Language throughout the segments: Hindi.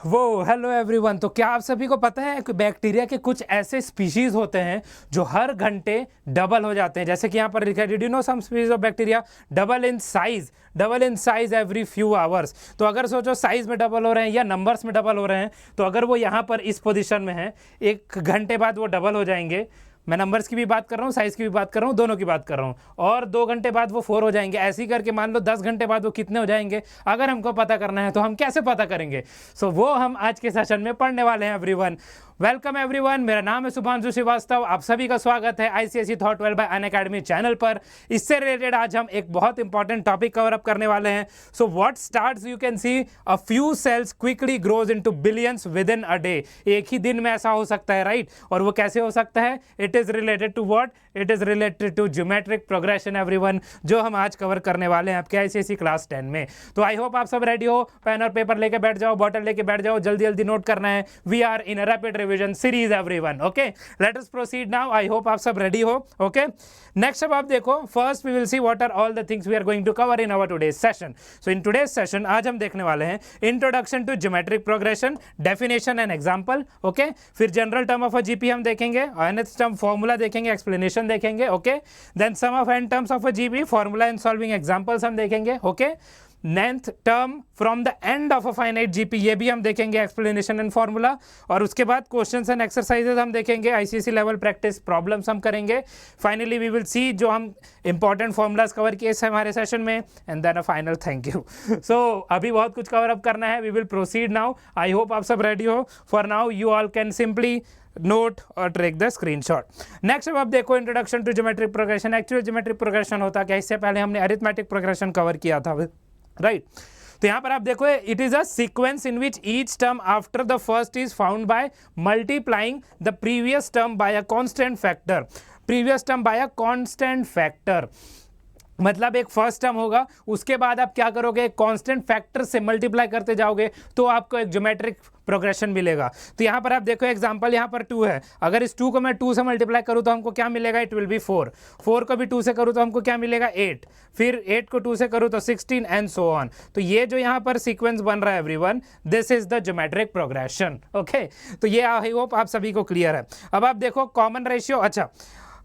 वो हेलो एवरीवन। तो क्या आप सभी को पता है कि बैक्टीरिया के कुछ ऐसे स्पीशीज होते हैं जो हर घंटे डबल हो जाते हैं। जैसे कि यहाँ पर लिखा है, did you know some species of bacteria double in size every few hours. तो अगर सोचो साइज में डबल हो रहे हैं या नंबर्स में डबल हो रहे हैं, तो अगर वो यहाँ पर इस पोजीशन में है, एक घंटे बाद वो डबल हो जाएंगे। मैं नंबर्स की भी बात कर रहा हूँ, साइज की भी बात कर रहा हूँ, दोनों की बात कर रहा हूँ। और 2 घंटे बाद वो 4 हो जाएंगे। ऐसे ही करके मान लो 10 घंटे बाद वो कितने हो जाएंगे। अगर हमको पता करना है तो हम कैसे पता करेंगे? वो हम आज के सेशन में पढ़ने वाले हैं। एवरीवन वेलकम एवरीवन, मेरा नाम है शुभांशु श्रीवास्तव। आप सभी का स्वागत है ICSE thought well bye Unacademy channel पर। इससे रिलेटेड आज हम एक बहुत इंपॉर्टेंट टॉपिक कवर अप करने वाले हैं। So what starts, you can see a few cells quickly grows into billions within a day. एक ही दिन में ऐसा हो सकता है, राइट? और वो कैसे हो सकता है? It is related to what? It is related to geometric progression everyone, जो हम आज कवर करने वाले हैं आपके आईसीएसई क्लास 10 में। तो आई होप आप सब रेडी हो। पेन और पेपर लेके बैठ जाओ, बॉटल लेके बैठ जाओ, जल्दी जल्दी नोट करना है। We are in a rapid revision series everyone. Okay, let us proceed now. I hope आप सब रेडी हो। ओके, नेक्स्ट अब आप देखो, first we will see what are all the things we are going to cover in our today's session. So in today's session आज हम देखने वाले हैं introduction to geometric progression, definition and example. Okay, फिर general term of a GP हम देखेंगे, nth टर्म फॉर्मूला देखेंगे, एक्सप्लेनेशन देखेंगे। Okay, then sum of n terms of a GP, formula and solving examples हम देखेंगे। Okay, nth term from the end of a finite GP, ये भी हम देखेंगे, एक्सप्लेनेशन एंड फॉर्मूला। और उसके बाद क्वेश्चंस एंड एक्सरसाइजेस हम देखेंगे, आईसीएसई लेवल प्रैक्टिस प्रॉब्लम्स हम करेंगे। फाइनली वी विल सी जो हम इंपॉर्टेंट फॉर्मूलाज कवर किए हमारे सेशन में, and then a final thank you. So अभी बहुत कुछ कवर अप करना है। We will proceed now. I hope आप सब रेडी हो। For now you all can simply note और टेक द स्क्रीनशॉट। नेक्स्ट अब आप देखो, introduction to geometric progression. Actually geometric progression होता क्या? इससे पहले हमने अरिथमेटिक प्रोग्रेशन कवर किया था, राइट? तो यहां पर आप देखो, it is a sequence in which each term after the first is found by multiplying the previous term by a constant factor. Previous term by a constant factor मतलब एक फर्स्ट टर्म होगा, उसके बाद आप क्या करोगे? कांस्टेंट फैक्टर से मल्टीप्लाई करते जाओगे तो आपको एक ज्योमेट्रिक प्रोग्रेशन मिलेगा। तो यहां पर आप देखो एग्जांपल, यहां पर 2 है। अगर इस 2 को मैं 2 से मल्टीप्लाई करूं तो हमको क्या मिलेगा? It will be 4। 4 को भी 2 से करूं तो हमको क्या मिलेगा? 8। फिर 8 को 2 से करूं तो 16 एंड सो ऑन। तो ये जो यहां पर सीक्वेंस बन रहा है everyone, this is the geometric progression. Okay, तो ये आई होप आप सभी को क्लियर है। अब आप देखो कॉमन रेशियो। अच्छा,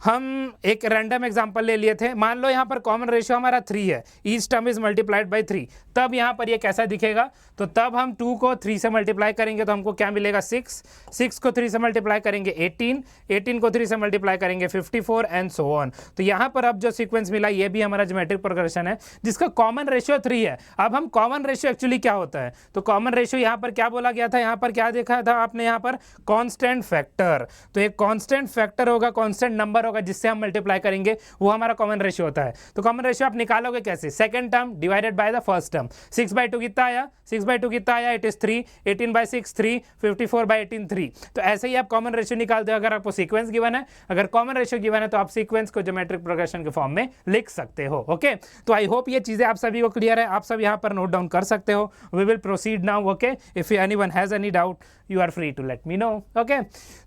हम एक रैंडम एग्जांपल ले लिए थे। मान लो यहाँ पर कॉमन रेशियो हमारा 3 है, each term is multiplied by 3। तब यहाँ पर ये कैसा दिखेगा? तो तब हम 2 को 3 से मल्टीप्लाई करेंगे तो हमको क्या मिलेगा? 6। 6 को 3 से मल्टीप्लाई करेंगे 18। 18 को 3 से मल्टीप्लाई करेंगे 54 एंड सो ऑन। तो यहाँ पर अब जो सीक्वेंस मिला, ये भी हमारा ज्योमेट्रिक प्रोग्रेशन है जिसका कॉमन रेशियो 3 है। अब हम कॉमन रेशियो एक्चुअली क्या होता है? तो कॉमन रेशियो यहाँ पर क्या बोला गया था? यहाँ पर क्या देखा था आपने? यहाँ पर कॉन्स्टेंट फैक्टर। तो एक कॉन्स्टेंट फैक्टर होगा, कॉन्स्टेंट नंबर होगा जिससे हम मल्टीप्लाई करेंगे, वो हमारा कॉमन रेशियो होता है। तो कॉमन रेशियो आप निकालोगे कैसे? Second term divided by the first term. 6/2 कितना आया? 6/2 कितना आया? It is 3। 18/6 3, 54/18 3। तो ऐसे ही आप कॉमन रेशियो निकालते हो। अगर आपको सीक्वेंस गिवन है, अगर कॉमन रेशियो गिवन है, तो आप सीक्वेंस को ज्योमेट्रिक प्रोग्रेशन के फॉर्म में लिख सकते हो। ओके, तो आई होप ये चीजें आप सभी को क्लियर है। आप सब यहाँ पर नोट डाउन कर सकते हो। We will proceed now. Okay, if anyone has any doubt you are free to let me know. Okay,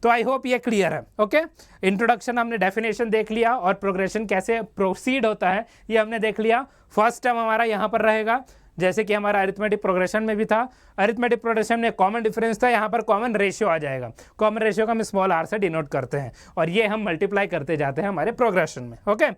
तो आई होप ये क्लियर है। ओके, इंट्रोडक्शन हमने, डेफिनेशन देख लिया और प्रोग्रेशन कैसे प्रोसीड होता है ये हमने देख लिया। फर्स्ट टर्म हमारा यहाँ पर रहेगा, जैसे कि हमारा अरिथमेटिक प्रोग्रेशन में भी था। अरिथमेटिक प्रोग्रेशन में कॉमन डिफरेंस था, यहाँ पर कॉमन रेशियो आ जाएगा। कॉमन रेशियो को हम स्मॉल r से डिनोट करते हैं और ये हम मल्टीप्लाई करते जाते हैं हमारे प्रोग्रेशन में। ओके,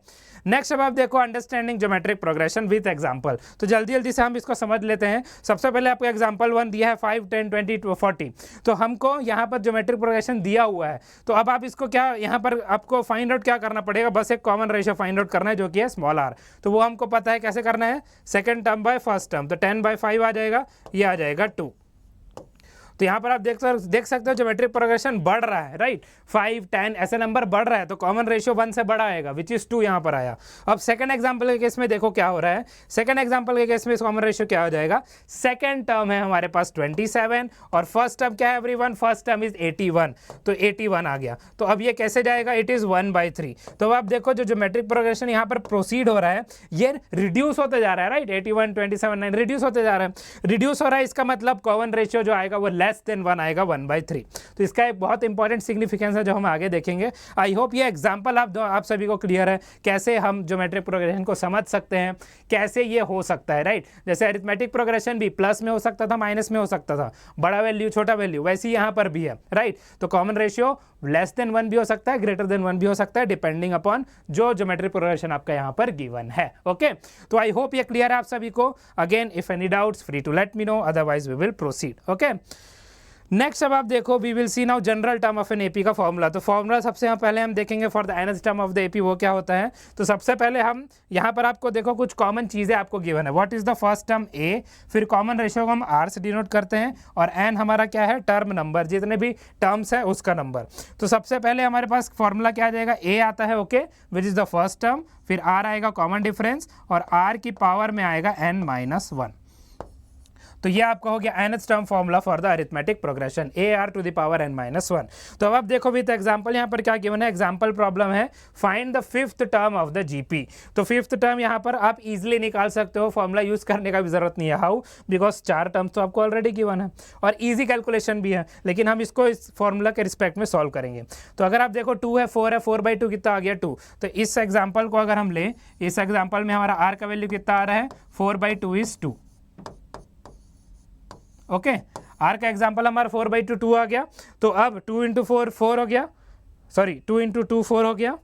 नेक्स्ट अब आप देखो, understanding geometric progression with example. तो जल्दी जल्दी से हम इसको समझ लेते हैं। सबसे पहले आपको एग्जांपल 1 दिया है, 5, 10, 20, 40। तो हमको यहाँ पर ज्योमेट्रिक प्रोग्रेशन दिया हुआ है, तो अब आप इसको क्या, यहाँ पर आपको फाइंड आउट क्या करना पड़ेगा? बस एक कॉमन रेशियो फाइंड आउट करना है जो कि है स्मॉल r। तो वो हमको पता है कैसे करना है। Second term by first term, तो 10/5 आ जाएगा, ये आ जाएगा 2। तो यहाँ पर आप देख सकते हो ज्योमेट्रिक प्रोग्रेशन बढ़ रहा है, राइट? 5, 10 ऐसे नंबर बढ़ रहा है, तो कॉमन रेशियो 1 से बड़ा आएगा, विच इज 2 यहाँ पर आया। अब सेकंड एग्जांपल के केस में देखो क्या हो रहा है। सेकंड एग्जांपल के केस में कॉमन रेशियो क्या हो जाएगा? सेकंड टर्म है हमारे पास 27 और फर्स्ट टर्म क्या है एवरीवन? फर्स्ट टर्म इज 81, तो 81 आ गया। तो अब ये कैसे जाएगा? It is 1/3। तो अब आप देखो जो ज्योमेट्रिक प्रोग्रेशन यहाँ पर प्रोसीड हो रहा है, ये रिड्यूस होते जा रहा है, राइट? 81, 27, 9 रिड्यूस होते जा रहा है। रिड्यूस हो रहा है, इसका मतलब कॉमन रेशियो जो आएगा वो लेस लेस देन 1 आएगा 1/3। तो इसका एक बहुत इंपॉर्टेंट सिग्निफिकेंस है जो हम आगे देखेंगे। आई होप ये एग्जाम्पल आप सभी को क्लियर है कैसे हम ज्योमेट्रिक प्रोग्रेशन को समझ सकते हैं, कैसे ये हो सकता है, राइट। जैसे अरिथमेटिक प्रोग्रेशन भी प्लस में हो सकता था, माइनस में हो सकता था, बड़ा वैल्यू छोटा वैल्यू, वैसे ही यहाँ पर भी है, राइट। तो कॉमन रेशियो लेस देन 1 भी हो सकता है, ग्रेटर देन 1 भी हो सकता है, डिपेंडिंग अपॉन जो ज्योमेट्रिक प्रोग्रेशन आपका यहाँ पर गिवन है। ओके, तो आई होप ये क्लियर है आप सभी को। Again if any doubts free to let me know, otherwise we will proceed. Okay, next अब आप देखो, we will see now general term of an AP का फॉर्मूला। तो फॉर्मूला सबसे पहले हम देखेंगे for the nth term of the AP, वो क्या होता है। तो सबसे पहले हम यहाँ पर आपको देखो कुछ कॉमन चीज़ें आपको गिवन है। What is the first term a, फिर कॉमन रेशियो को हम आर से डिनोट करते हैं, और एन हमारा क्या है, टर्म नंबर, जितने भी टर्म्स है उसका नंबर। तो सबसे पहले हमारे पास फॉर्मूला क्या आ जाएगा, ए आता है, okay, which is the first term, फिर आर आएगा कॉमन डिफरेंस, और आर की पावर में आएगा n-1। तो ये आपका हो गया nth term formula for the arithmetic progression, AR⁻n-1। तो अब आप देखो विद एग्जांपल यहाँ पर क्या गिवन है, एग्जांपल प्रॉब्लम है, find the fifth term of the GP. तो फिफ्थ टर्म यहाँ पर आप इजीली निकाल सकते हो, फॉर्मूला यूज करने का भी जरूरत नहीं है। हाउ, बिकॉज 4 टर्म्स तो आपको ऑलरेडी गिवन है और इजी कैलकुलेशन भी है, लेकिन हम इसको इस फॉर्मूला के रिस्पेक्ट में सॉल्व करेंगे। तो अगर आप देखो 2 है, 4 है, 4/2 कितना आ गया 2। तो इस एग्जाम्पल को अगर हम लें, इस एग्जाम्पल में हमारा आर का वैल्यू कितना आ रहा है, 4/2 इज 2। ओके, आर का एग्जाम्पल हमारा 4/2 2 आ गया। तो अब 2 × 4 4 हो गया, सॉरी 2 × 2 4 हो गया,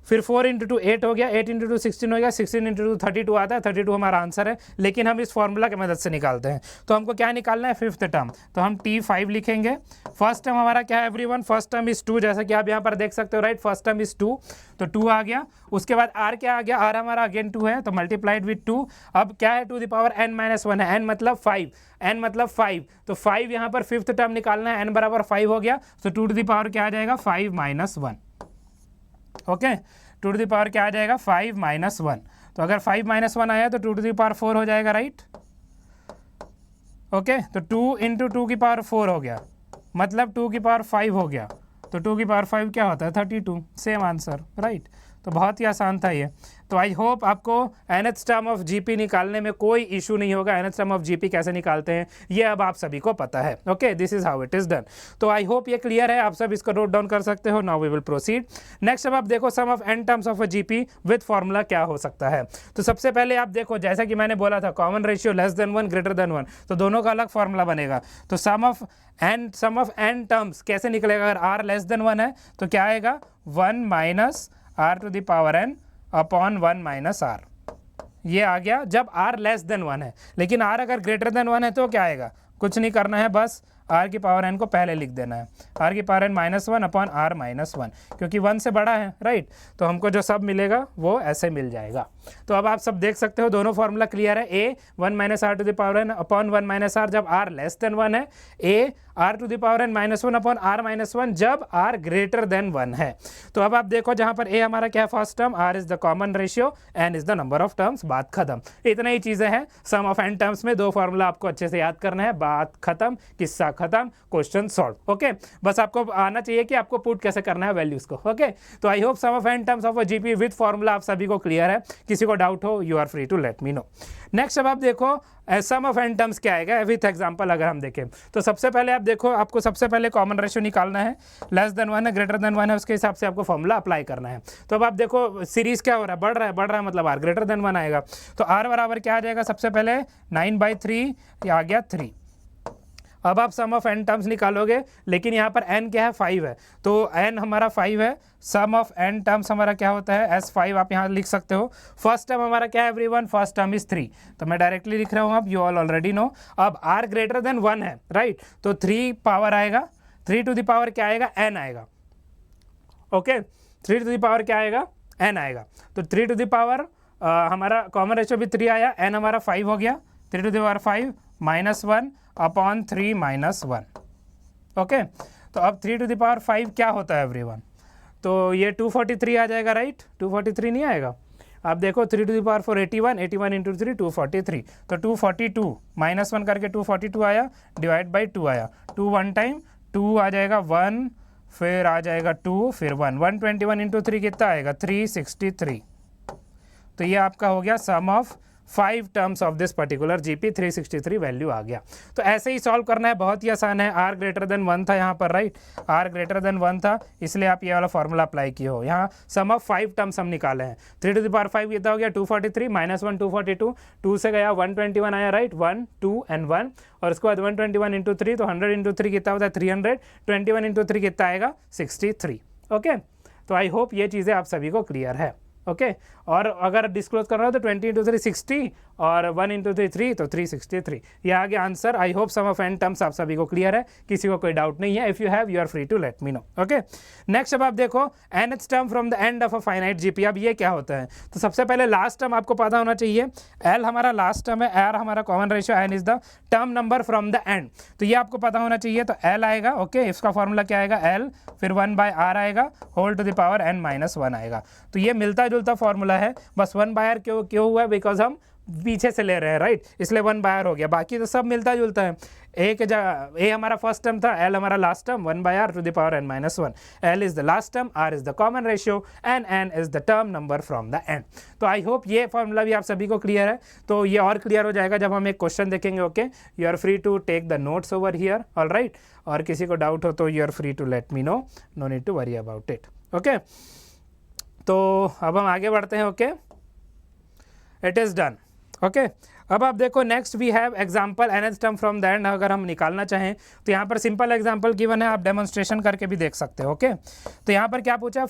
फिर 4 × 2 8 हो गया, 8 × 2 16 हो गया, 16 × 2 32 आता है, 32 हमारा आंसर है। लेकिन हम इस फॉर्मूला की मदद से निकालते हैं। तो हमको क्या निकालना है, फिफ्थ टर्म। तो हम T5 लिखेंगे। फर्स्ट टर्म हमारा क्या है एवरीवन, फर्स्ट टर्म इज 2, जैसा कि आप यहाँ पर देख सकते हो, राइट। फर्स्ट टर्म इज 2, तो 2 आ गया। उसके बाद आर क्या आ गया, आर हमारा अगेन 2 है, तो मल्टीप्लाइड विथ 2। अब क्या है, टू द पावर n-1 है, n मतलब 5, n मतलब 5, तो 5 यहाँ पर फिफ्थ टर्म निकालना है, n बराबर 5 हो गया, तो टू द पावर क्या आ जाएगा, 5-1। Okay, two to the power क्या आ जाएगा, 5-1। तो अगर 5-1 आया तो 2 टू द पावर 4 हो जाएगा, राइट। ओके, तो 2 × 2 की पावर 4 हो गया, मतलब 2 की पावर 5 हो गया, तो 2 की पावर 5 क्या होता है, 32। Same answer, right. तो बहुत ही आसान था ये। तो आई होप आपको nth टर्म ऑफ जीपी निकालने में कोई इशू नहीं होगा। nth टर्म ऑफ जीपी कैसे निकालते हैं ये अब आप सभी को पता है। Okay, this is how it is done. तो आई होप ये क्लियर है, आप सब इसको नोट डाउन कर सकते हो। Now we will proceed. Next अब आप देखो sum of n terms of a GP with formula क्या हो सकता है। तो सबसे पहले आप देखो, जैसा कि मैंने बोला था, common ratio less than 1 greater than 1, तो दोनों का अलग फॉर्मूला बनेगा। तो सम ऑफ n टर्म्स कैसे निकलेगा, अगर r लेस देन 1 है तो क्या आएगा, 1 - r to the power n upon 1 - r। ये आ गया जब r लेस देन 1 है। लेकिन r अगर ग्रेटर देन 1 है तो क्या आएगा, कुछ नहीं करना है, बस r की पावर n को पहले लिख देना है, r की पावर n -1 अपॉन r -1, क्योंकि 1 से बड़ा है, राइट। तो हमको जो सब मिलेगा वो ऐसे मिल जाएगा। तो अब आप सब देख सकते हो दोनों फॉर्मूला क्लियर है। a 1 - r to the power n upon 1 - r जब r लेस देन 1 है, a r to the power n -1 upon r -1 जब r ग्रेटर देन 1 है। तो अब आप देखो, जहाँ पर a हमारा क्या है, first term, r is the common ratio, n is the number of terms, बात खत्म। इतना ही चीज़ें हैं सम ऑफ n टर्म्स में। 2 फॉर्मूला आपको अच्छे से याद करना है, बात खत्म, किस्सा खत्म, क्वेश्चन सॉल्व। ओके, बस आपको आना चाहिए कि आपको पुट कैसे करना है वैल्यूज को। ओके, तो I hope sum of n terms of a GP with formula आप सभी को क्लियर है। किसी को डाउट हो, you are free to let me know. Next अब आप देखो सम ऑफ n टर्म्स क्या आएगा विथ एग्जांपल। अगर हम देखें तो सबसे पहले आप देखो, आपको सबसे पहले कॉमन रेशियो निकालना है, लेस देन 1 है, ग्रेटर देन 1 है, उसके हिसाब से आपको फॉर्मूला अप्लाई करना है। तो अब आप देखो सीरीज क्या हो रहा है, बढ़ रहा है, मतलब r ग्रेटर देन 1 आएगा। तो r बराबर क्या आ जाएगा, सबसे पहले 9/3, ये आ गया 3। अब आप सम ऑफ n टर्म्स निकालोगे, लेकिन यहाँ पर n क्या है, 5 है, तो n हमारा 5 है। सम ऑफ n टर्म्स हमारा क्या होता है, S5 आप यहाँ लिख सकते हो। फर्स्ट टर्म हमारा क्या है एवरीवन, फर्स्ट टर्म इज 3, तो मैं डायरेक्टली लिख रहा हूँ, अब यू ऑल ऑलरेडी नो। अब r ग्रेटर देन 1 है, राइट, तो 3 पावर आएगा, 3 टू द पावर क्या आएगा, n आएगा। ओके, 3 टू द पावर क्या आएगा, n आएगा। तो 3 टू द पावर हमारा कॉमन रेशियो भी 3 आया, n हमारा 5 हो गया, 3 to the power 5 -1 upon 3 -1। Okay, तो अब 3 टू द पावर 5 क्या होता है एवरीवन, तो ये 243 आ जाएगा, राइट। 243 नहीं आएगा, आप देखो 3 टू द पावर 4 81, 81 इंटू 3 243, तो 242 -1 करके 242 आया, डिवाइड बाई 2 आया, 2 1 टाइम, 2 आ जाएगा 1, फिर आ जाएगा 2, फिर 1, 121 इंटू 3 कितना आएगा, 363। तो ये आपका हो गया sum of 5 terms of this particular GP 363 value आ गया। तो ऐसे ही सॉल्व करना है, बहुत ही आसान है। r ग्रेटर देन 1 था यहाँ पर, राइट, r ग्रेटर देन 1 था, इसलिए आप ये वाला फॉर्मूला अप्लाई किए हो। यहाँ सम ऑफ 5 टर्म्स हम निकाले हैं। 3 टू द पावर 5 कितना हो गया 243, -1 242, 2 से गया 121 आया, राइट, 1 2 एंड 1, और उसके बाद 121 इंटू 3, तो 100 इंटू 3 कितना होता है 300, 21 इंटू 3 कितना आएगा 63। ओके, तो आई होप ये चीज़ें आप सभी को क्लियर है। ओके, और अगर डिस्क्लोज करना हो तो 20 इंटू 3 60 और 1 इंटू 3 3, तो 363। ये आ गया answer. I hope sum of n terms आप सभी को क्लियर है, किसी को कोई डाउट नहीं है। If you have, you are free to let me know. Okay, next अब आप देखो nth term from the end of a finite GP. अब ये क्या होता है, तो सबसे पहले लास्ट टर्म आपको पता होना चाहिए। l हमारा लास्ट टर्म है, r हमारा common ratio, n is the term number from the end, तो ये आपको पता होना चाहिए। तो l आएगा, ओके, इसका फॉर्मूला क्या आएगा l, फिर 1/r आएगा, whole to the power n-1 आएगा। तो ये मिलता जुलता फॉर्मूला है, बस 1/r क्यों हुआ है, बिकॉज हम पीछे से ले रहे हैं, राइट, इसलिए 1/r हो गया। बाकी तो सब मिलता जुलता है। ए के जगह ए हमारा फर्स्ट टर्म था, एल हमारा last term, 1/r to the power n-1। L is the last term, r is the common ratio, and n is the term number from the end. तो आई होप ये फॉर्मूला भी आप सभी को क्लियर है। तो ये और क्लियर हो जाएगा जब हम एक क्वेश्चन देखेंगे। Okay, you are free to take the notes over here, all right, और किसी को डाउट हो तो you are free to let me know, no need to worry about it. Okay, तो अब हम आगे बढ़ते हैं। Okay, it is done. Okay, अब आप देखो next we have example nth term from the end. अगर हम निकालना चाहें तो यहाँ पर सिंपल एग्जाम्पल गिवन है, आप डेमोन्स्ट्रेशन करके भी देख सकते हो। ओके, तो यहाँ पर क्या पूछा है,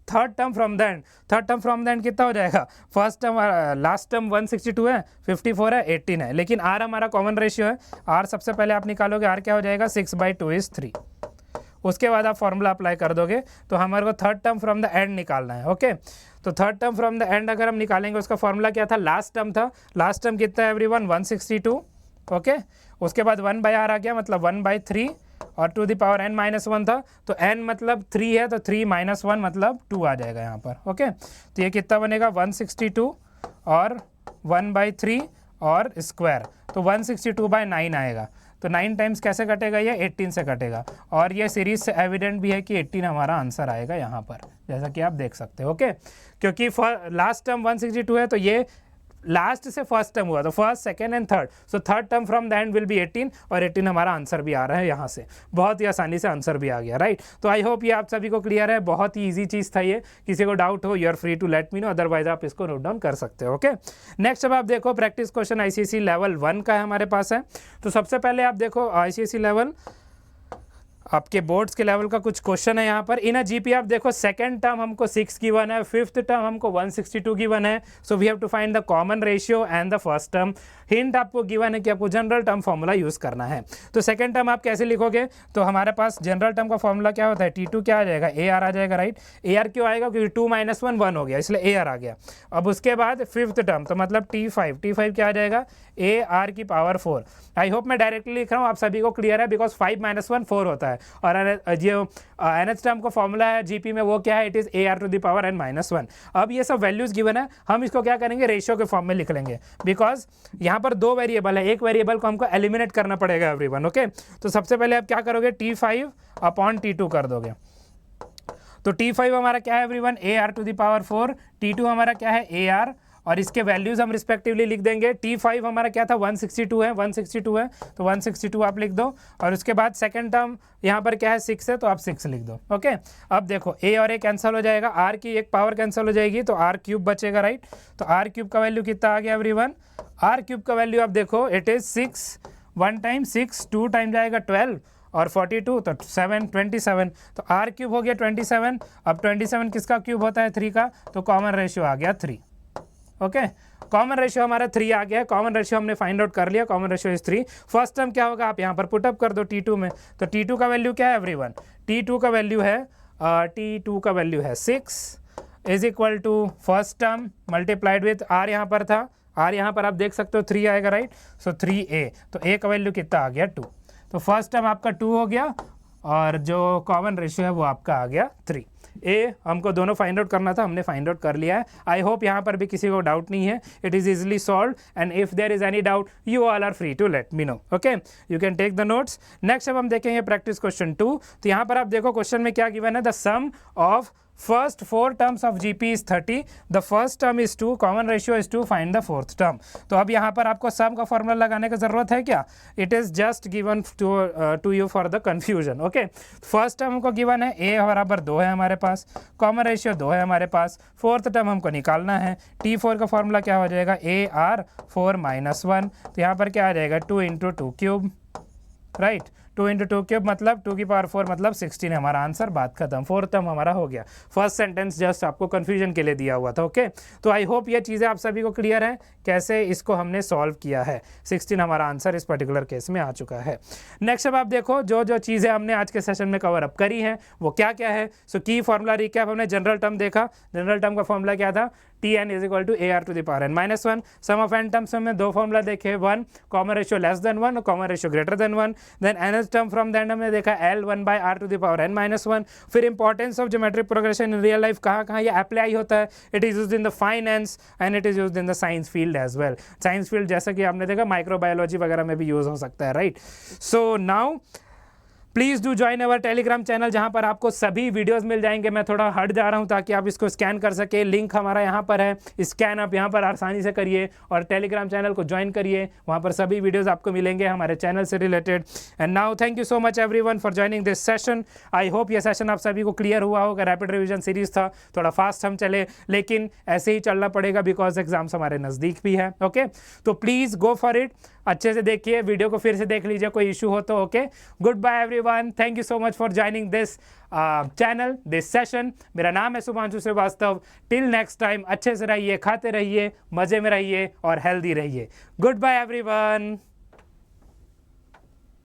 third term from the and. Third term from the and कितना हो जाएगा, फर्स्ट टर्म लास्ट टर्म 162 है, 54 है, 18 है, लेकिन r हमारा कॉमन रेशियो है। r सबसे पहले आप निकालोगे, r क्या हो जाएगा 6/2 इज 3। उसके बाद आप फॉर्मूला अप्लाई कर दोगे, तो हमारे को third term from the and निकालना है। ओके, तो third term from the end अगर हम निकालेंगे, उसका फॉर्मूला क्या था, लास्ट टर्म था। लास्ट टर्म कितना है एवरीवन 162। ओके, उसके बाद 1/r आ गया, मतलब 1/3, और टू द पावर n-1 था, तो n मतलब 3 है, तो 3 - 1 मतलब 2 आ जाएगा यहाँ पर। ओके, तो ये कितना बनेगा 162 और 1/3 और स्क्वायर, तो 162/9 आएगा। तो 9 टाइम्स कैसे कटेगा, ये 18 से कटेगा, और ये सीरीज से एविडेंट भी है कि 18 हमारा आंसर आएगा यहाँ पर, जैसा कि आप देख सकते हो। ओके, क्योंकि लास्ट टर्म 162 है, तो ये लास्ट से फर्स्ट टर्म हुआ, तो first second and third, so third term from the and will be 18, और 18 हमारा आंसर भी आ रहा है यहाँ से। बहुत ही आसानी से आंसर भी आ गया, राइट। तो आई होप ये आप सभी को क्लियर है, बहुत ही ईजी चीज़ था ये। किसी को डाउट हो, you are free to let me know, otherwise आप इसको नोट डाउन कर सकते हो। ओके, नेक्स्ट अब आप देखो प्रैक्टिस क्वेश्चन ICSE लेवल 1 का है हमारे पास है। तो सबसे पहले आप देखो ICSE लेवल, आपके बोर्ड्स के लेवल का कुछ क्वेश्चन है यहाँ पर। इन अ जीपी आप देखो सेकंड टर्म हमको 6 गिवन है, फिफ्थ टर्म हमको 162 गिवन है, so we have to find the common ratio and the first term. Hint आपको गिवन है कि आपको जनरल टर्म फॉर्मूला यूज़ करना है। तो सेकंड टर्म आप कैसे लिखोगे, तो हमारे पास जनरल टर्म का फॉर्मूला क्या होता है, T2 क्या आ जाएगा, AR आ जाएगा, राइट। AR क्यों आएगा, क्योंकि 2 - 1 1 हो गया, इसलिए AR आ गया। अब उसके बाद फिफ्थ टर्म, तो मतलब T5 क्या आ जाएगा, AR की पावर 4। आई होप मैं डायरेक्टली लिख रहा हूँ, आप सभी को क्लियर है, बिकॉज 5 - 1 4 होता है, और जो nth टर्म का फॉर्मूला है जीपी में वो क्या है, it is AR to the power n-1। अब ये सब वैल्यूज गिवन है, हम इसको क्या करेंगे, रेशियो के फॉर्म में लिख लेंगे, बिकॉज यहाँ पर 2 वेरिएबल है, एक वेरिएबल को हमको एलिमिनेट करना पड़ेगा एवरीवन। ओके, तो सबसे पहले आप क्या करोगे, T5/T2 कर दोगे। तो T5 हमारा क्या है everyone, AR to the power 4, T2 हमारा क्या है, AR, और इसके वैल्यूज हम रिस्पेक्टिवली लिख देंगे। T5 हमारा क्या था, 162 है, 162 है, तो 162 आप लिख दो, और उसके बाद सेकंड टर्म यहाँ पर क्या है 6 है, तो आप 6 लिख दो। ओके, अब देखो A और A कैंसिल हो जाएगा, R की एक पावर कैंसिल हो जाएगी, तो R³ बचेगा, राइट। तो R³ का वैल्यू कितना आ गया एवरीवन, R³ का वैल्यू आप देखो, इट इज़ 6, 1 टाइम 6, 2 टाइम जाएगा 12, और 42, तो 7 27, तो R³ हो गया 27। अब 27 किसका क्यूब होता है, 3 का, तो कॉमन रेशियो आ गया 3। ओके, कॉमन रेशियो हमारा 3 आ गया है, कॉमन रेशियो हमने फाइंड आउट कर लिया, common ratio is 3। First term क्या होगा, आप यहाँ पर पुटअप कर दो T2 में, तो T2 का वैल्यू क्या है एवरीवन, T2 का वैल्यू है 6 is equal to first term multiplied with R, यहाँ पर था R, यहाँ पर आप देख सकते हो 3 आएगा, राइट। सो 3A, तो A का वैल्यू कितना आ गया 2, तो फर्स्ट टर्म आपका 2 हो गया, और जो कॉमन रेशियो है वो आपका आ गया 3। ए हमको दोनों फाइंड आउट करना था, हमने फाइंड आउट कर लिया है। आई होप यहाँ पर भी किसी को डाउट नहीं है, it is easily solve, and if there is any doubt you all are free to let me know. Okay, you can take the notes. Next अब हम देखेंगे प्रैक्टिस क्वेश्चन 2। तो यहाँ पर आप देखो क्वेश्चन में क्या गिवन है, the sum of first 4 terms of GP is 30, the first term is 2, common ratio is 2, find the fourth term. तो अब यहाँ पर आपको सम का फॉर्मूला लगाने की जरूरत है क्या? It is just given to you for the confusion. Okay, first term हमको गिवन है a बराबर 2 है हमारे पास, कॉमन रेशियो 2 है हमारे पास, फोर्थ टर्म हमको निकालना है। T4 का फॉर्मूला क्या हो जाएगा? AR4 - 1, तो यहाँ पर क्या आ जाएगा? 2 × 2 क्यूब, राइट। 2 × 2 क्यूब मतलब 2 की पावर 4 मतलब 16 हमारा आंसर, बात खत्म। फोर्थ टर्म हमारा हो गया। फर्स्ट सेंटेंस जस्ट आपको कंफ्यूजन के लिए दिया हुआ था। ओके, तो आई होप ये चीज़ें आप सभी को क्लियर है कैसे इसको हमने सॉल्व किया है। 16 हमारा आंसर इस पर्टिकुलर केस में आ चुका है। नेक्स्ट अब आप देखो जो जो चीज़ें हमने आज के सेशन में कवर अप करी हैं वो क्या क्या है। सो की फॉर्मूला रिकैप, हमने जनरल टर्म देखा। जनरल टर्म का फॉर्मूला क्या था? Tn = AR⁴ -1। Sum of n terms में दो फॉर्मूला देखे, 1 कॉमन रेशियो <1 और common ratio > 1। Then nth term from that हमने देखा L 1/R⁴ -1। फिर importance of geometric progression in real life कहाँ कहाँ ये अप्लाई होता है? It is used in the finance and it is used in the science field as well. Science field जैसा कि आपने देखा माइक्रोबायोलॉजी वगैरह में भी यूज हो सकता है, right. So now please do join our Telegram channel जहां पर आपको सभी वीडियोस मिल जाएंगे। मैं थोड़ा हट जा रहा हूं ताकि आप इसको स्कैन कर सके। लिंक हमारा यहां पर है, स्कैन आप यहां पर आसानी से करिए और टेलीग्राम चैनल को ज्वाइन करिए। वहां पर सभी वीडियोस आपको मिलेंगे हमारे चैनल से related. And now thank you so much everyone for joining this session. I hope ये सेशन आप सभी को क्लियर हुआ होगा। रैपिड रिविजन सीरीज था, थोड़ा फास्ट हम चले, लेकिन ऐसे ही चलना पड़ेगा बिकॉज एग्जाम्स हमारे नज़दीक भी है। ओके, तो प्लीज़ गो फॉर इट। अच्छे से देखिए, वीडियो को फिर से देख लीजिए कोई इशू हो तो। Okay, goodbye everyone, thank you so much for joining this channel, this session. मेरा नाम है Shubhanshu Srivastava. Till next time अच्छे से रहिए, खाते रहिए, मज़े में रहिए और हेल्दी रहिए। Goodbye everyone.